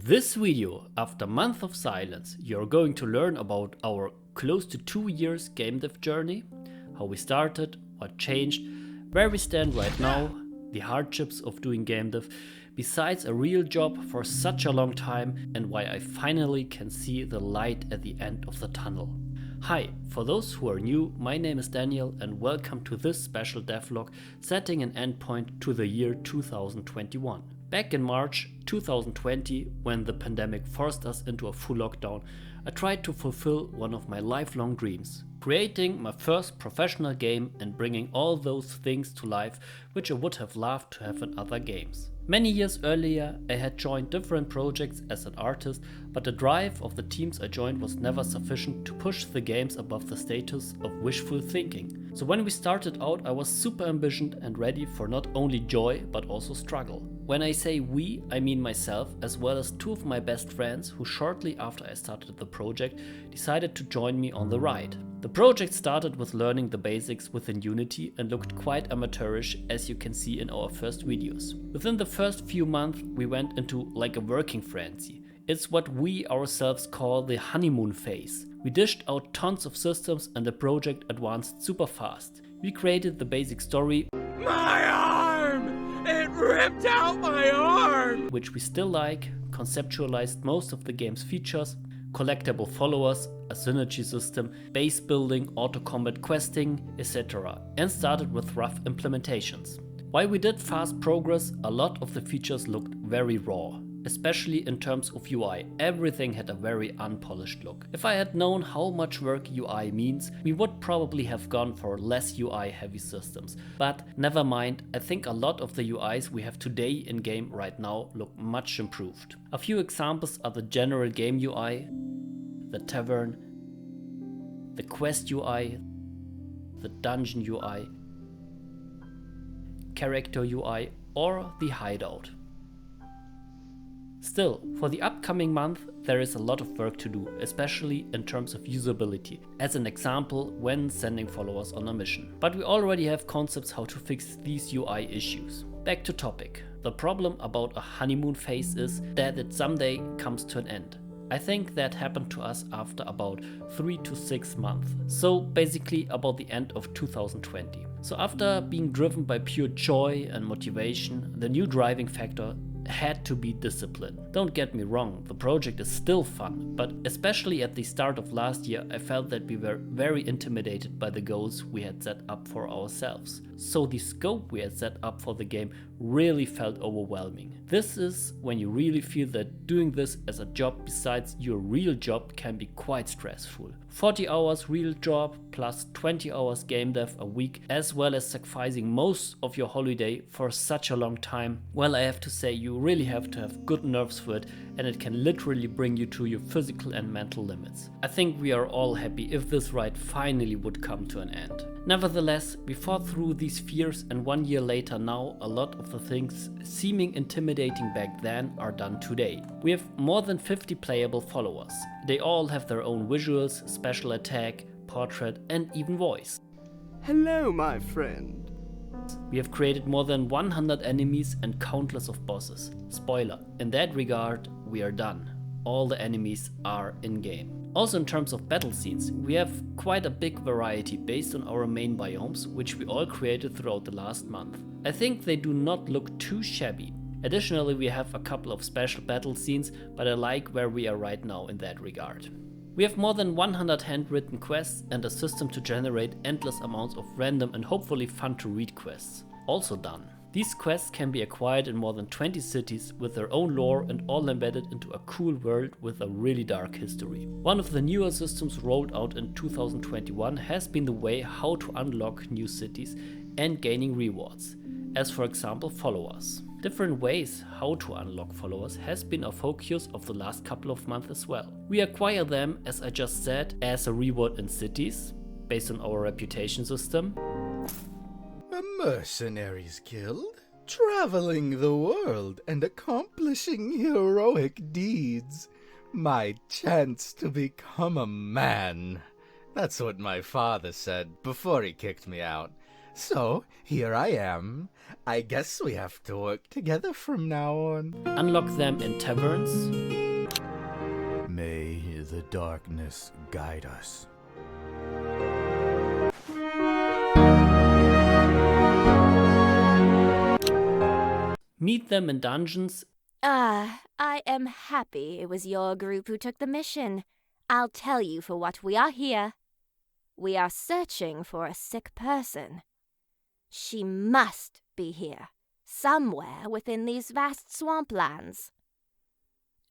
this video, after a month of silence, you're going to learn about our close to 2 years game dev journey, how we started, what changed, where we stand right now, the hardships of doing game dev, besides a real job for such a long time, and why I finally can see the light at the end of the tunnel. Hi, for those who are new, my name is Daniel and welcome to this special devlog setting an endpoint to the year 2021. Back in March 2020, when the pandemic forced us into a full lockdown, I tried to fulfill one of my lifelong dreams, creating my first professional game and bringing all those things to life which I would have loved to have in other games. Many years earlier, I had joined different projects as an artist, but the drive of the teams I joined was never sufficient to push the games above the status of wishful thinking. So when we started out, I was super ambitious and ready for not only joy, but also struggle. When I say we, I mean myself, as well as two of my best friends who shortly after I started the project decided to join me on the ride. The project started with learning the basics within Unity and looked quite amateurish, as you can see in our first videos. Within the first few months we went into like a working frenzy. It's what we ourselves call the honeymoon phase. We dished out tons of systems and the project advanced super fast. We created the basic story, My arm! It ripped out my arm! which we still like, conceptualized most of the game's features, collectible followers, a synergy system, base building, auto-combat questing, etc. and started with rough implementations. While we did fast progress, a lot of the features looked very raw. Especially in terms of UI, everything had a very unpolished look. If I had known how much work UI means, we would probably have gone for less UI heavy systems. But never mind, I think a lot of the UIs we have today in game right now look much improved. A few examples are the general game UI, the tavern, the quest UI, the dungeon UI, character UI, or the hideout. Still, for the upcoming month there is a lot of work to do, especially in terms of usability, as an example when sending followers on a mission. But we already have concepts how to fix these UI issues. Back to topic. The problem about a honeymoon phase is that it someday comes to an end. I think that happened to us after about 3 to 6 months, so basically about the end of 2020. So after being driven by pure joy and motivation, the new driving factor had to be discipline. Don't get me wrong, the project is still fun, but especially at the start of last year I felt that we were very intimidated by the goals we had set up for ourselves. So the scope we had set up for the game really felt overwhelming. This is when you really feel that doing this as a job besides your real job can be quite stressful. 40 hours real job plus 20 hours game dev a week, as well as sacrificing most of your holiday for such a long time. Well, I have to say you really have to have good nerves for it, and it can literally bring you to your physical and mental limits. I think we are all happy if this ride finally would come to an end. Nevertheless, we fought through these fears, and 1 year later now, a lot of the things seeming intimidating back then are done today. We have more than 50 playable followers. They all have their own visuals, special attack, portrait and even voice. Hello, my friend. We have created more than 100 enemies and countless of bosses. Spoiler, in that regard, we are done. All the enemies are in-game. Also in terms of battle scenes, we have quite a big variety based on our main biomes, which we all created throughout the last month. I think they do not look too shabby. Additionally, we have a couple of special battle scenes, but I like where we are right now in that regard. We have more than 100 handwritten quests and a system to generate endless amounts of random and hopefully fun to read quests. Also done. These quests can be acquired in more than 20 cities with their own lore and all embedded into a cool world with a really dark history. One of the newer systems rolled out in 2021 has been the way how to unlock new cities and gaining rewards, as for example followers. Different ways how to unlock followers has been a focus of the last couple of months as well. We acquire them, as I just said, as a reward in cities, based on our reputation system. A mercenaries guild, traveling the world and accomplishing heroic deeds. My chance to become a man. That's what my father said before he kicked me out. So, here I am. I guess we have to work together from now on. Unlock them in taverns. May the darkness guide us. Meet them in dungeons. I am happy it was your group who took the mission. I'll tell you for what we are here. We are searching for a sick person. She must be here, somewhere within these vast swamplands.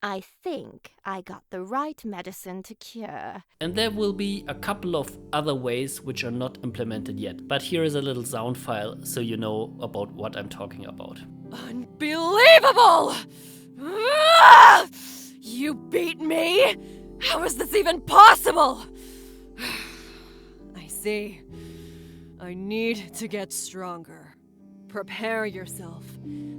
I think I got the right medicine to cure. And there will be a couple of other ways which are not implemented yet. But here is a little sound file so you know about what I'm talking about. Unbelievable! Ah! You beat me? How is this even possible? I see. I need to get stronger. Prepare yourself,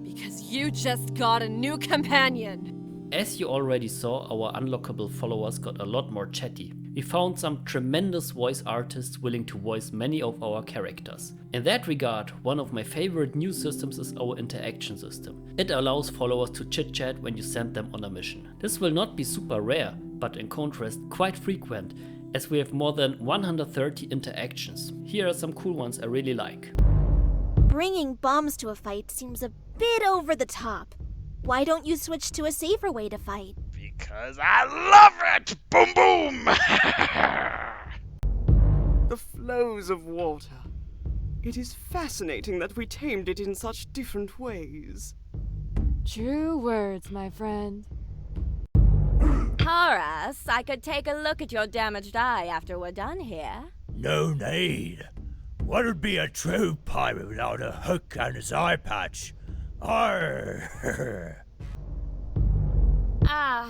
because you just got a new companion. As you already saw, our unlockable followers got a lot more chatty. We found some tremendous voice artists willing to voice many of our characters. In that regard, one of my favorite new systems is our interaction system. It allows followers to chit-chat when you send them on a mission. This will not be super rare, but in contrast quite frequent, as we have more than 130 interactions. Here are some cool ones I really like. Bringing bombs to a fight seems a bit over the top. Why don't you switch to a safer way to fight? Because I love it! Boom boom! The flows of water. It is fascinating that we tamed it in such different ways. True words, my friend. Horace, I could take a look at your damaged eye after we're done here. No need. What'd be a true pirate without a hook and his eye patch? Arr.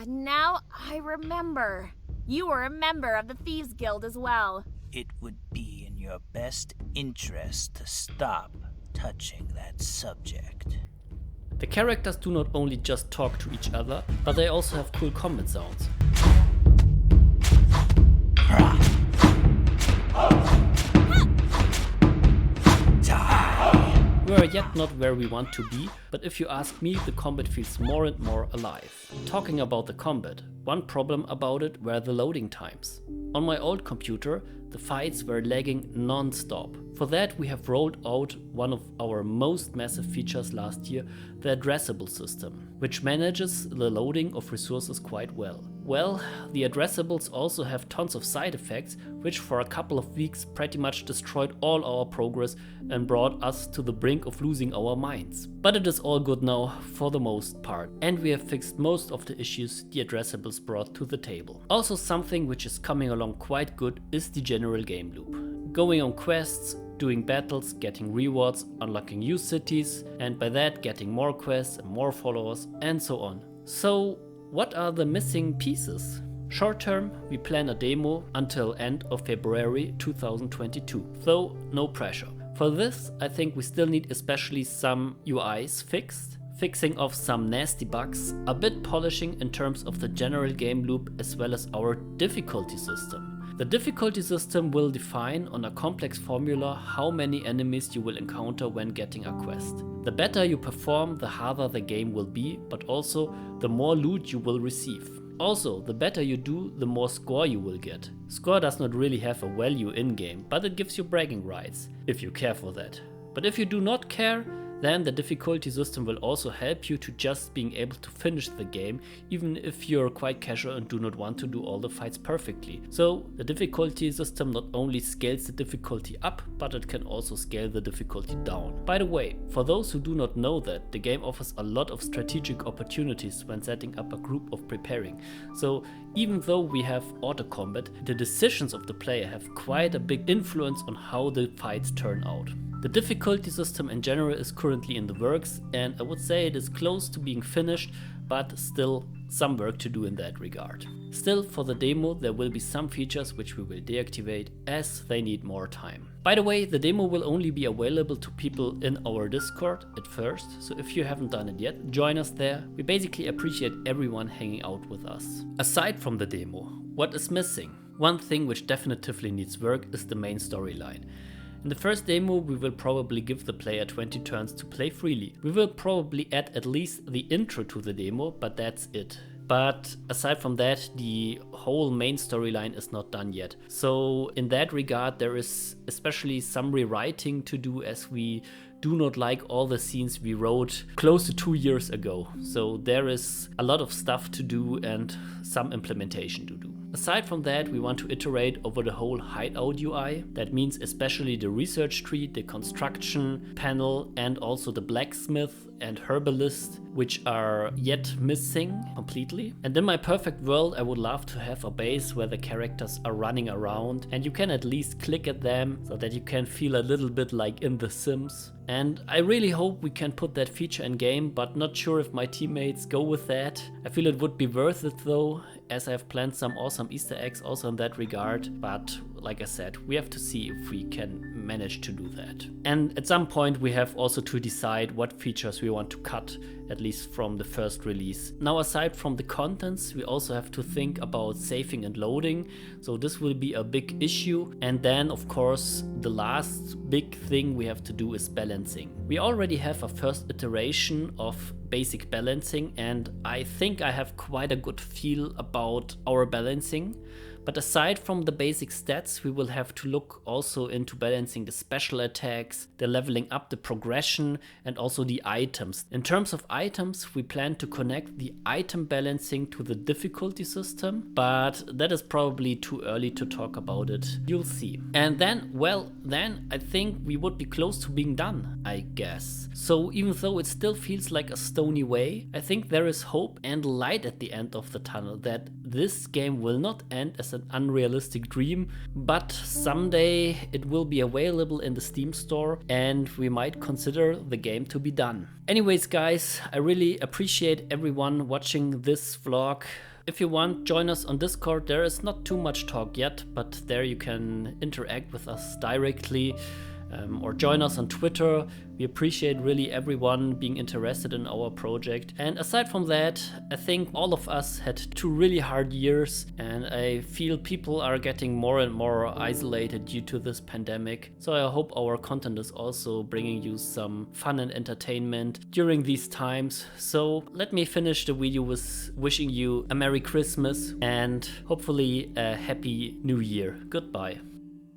Now I remember. You were a member of the Thieves Guild as well. It would be in your best interest to stop touching that subject. The characters do not only just talk to each other, but they also have cool combat sounds. We are yet not where we want to be, but if you ask me, the combat feels more and more alive. Talking about the combat, one problem about it were the loading times. On my old computer, the fights were lagging non-stop. For that we have rolled out one of our most massive features last year, the addressable system, which manages the loading of resources quite well. Well, the addressables also have tons of side effects, which for a couple of weeks pretty much destroyed all our progress and brought us to the brink of losing our minds. But it is all good now, for the most part, and we have fixed most of the issues the addressables brought to the table. Also something which is coming along quite good is the general game loop. Going on quests, doing battles, getting rewards, unlocking new cities, and by that getting more quests and more followers and so on. So, what are the missing pieces? Short term, we plan a demo until end of February 2022, though no pressure. For this, I think we still need especially some UIs fixed, fixing off some nasty bugs, a bit polishing in terms of the general game loop as well as our difficulty system. The difficulty system will define on a complex formula how many enemies you will encounter when getting a quest. The better you perform, the harder the game will be, but also the more loot you will receive. Also, the better you do, the more score you will get. Score does not really have a value in-game, but it gives you bragging rights, if you care for that. But if you do not care, then the difficulty system will also help you to just being able to finish the game, even if you're quite casual and do not want to do all the fights perfectly. So the difficulty system not only scales the difficulty up, but it can also scale the difficulty down. By the way, for those who do not know that, the game offers a lot of strategic opportunities when setting up a group of preparing. So even though we have auto combat, the decisions of the player have quite a big influence on how the fights turn out. The difficulty system in general is currently in the works, and I would say it is close to being finished, but still some work to do in that regard. Still, for the demo there will be some features which we will deactivate as they need more time. By the way, the demo will only be available to people in our Discord at first, so if you haven't done it yet, join us there. We basically appreciate everyone hanging out with us. Aside from the demo, what is missing? One thing which definitively needs work is the main storyline. In the first demo, we will probably give the player 20 turns to play freely. We will probably add at least the intro to the demo, but that's it. But aside from that, the whole main storyline is not done yet. So in that regard, there is especially some rewriting to do, as we do not like all the scenes we wrote close to 2 years ago. So there is a lot of stuff to do and some implementation to do. Aside from that, we want to iterate over the whole hideout UI. That means especially the research tree, the construction panel, and also the blacksmith and herbalist, which are yet missing completely. And in my perfect world, I would love to have a base where the characters are running around and you can at least click at them so that you can feel a little bit like in The Sims. And I really hope we can put that feature in game, but not sure if my teammates go with that. I feel it would be worth it though, as I have planned some awesome Easter eggs also in that regard. But like I said, we have to see if we can manage to do that. And at some point we have also to decide what features we want to cut, at least from the first release. Now, aside from the contents, we also have to think about saving and loading. So this will be a big issue. And then of course, the last big thing we have to do is balancing. We already have a first iteration of basic balancing, and I think I have quite a good feel about our balancing. But aside from the basic stats, we will have to look also into balancing the special attacks, the leveling up, the progression, and also the items. In terms of items, we plan to connect the item balancing to the difficulty system, but that is probably too early to talk about it. You'll see. And then, well, then I think we would be close to being done, I guess. So even though it still feels like a stony way, I think there is hope and light at the end of the tunnel, that this game will not end as an unrealistic dream, but someday it will be available in the Steam store and we might consider the game to be done. Anyways guys, I really appreciate everyone watching this vlog. If you want, join us on Discord. There is not too much talk yet, but there you can interact with us directly. Or join us on Twitter. We appreciate really everyone being interested in our project. And aside from that, I think all of us had 2 really hard years, and I feel people are getting more and more isolated due to this pandemic. So I hope our content is also bringing you some fun and entertainment during these times. So let me finish the video with wishing you a Merry Christmas and hopefully a Happy New Year. Goodbye.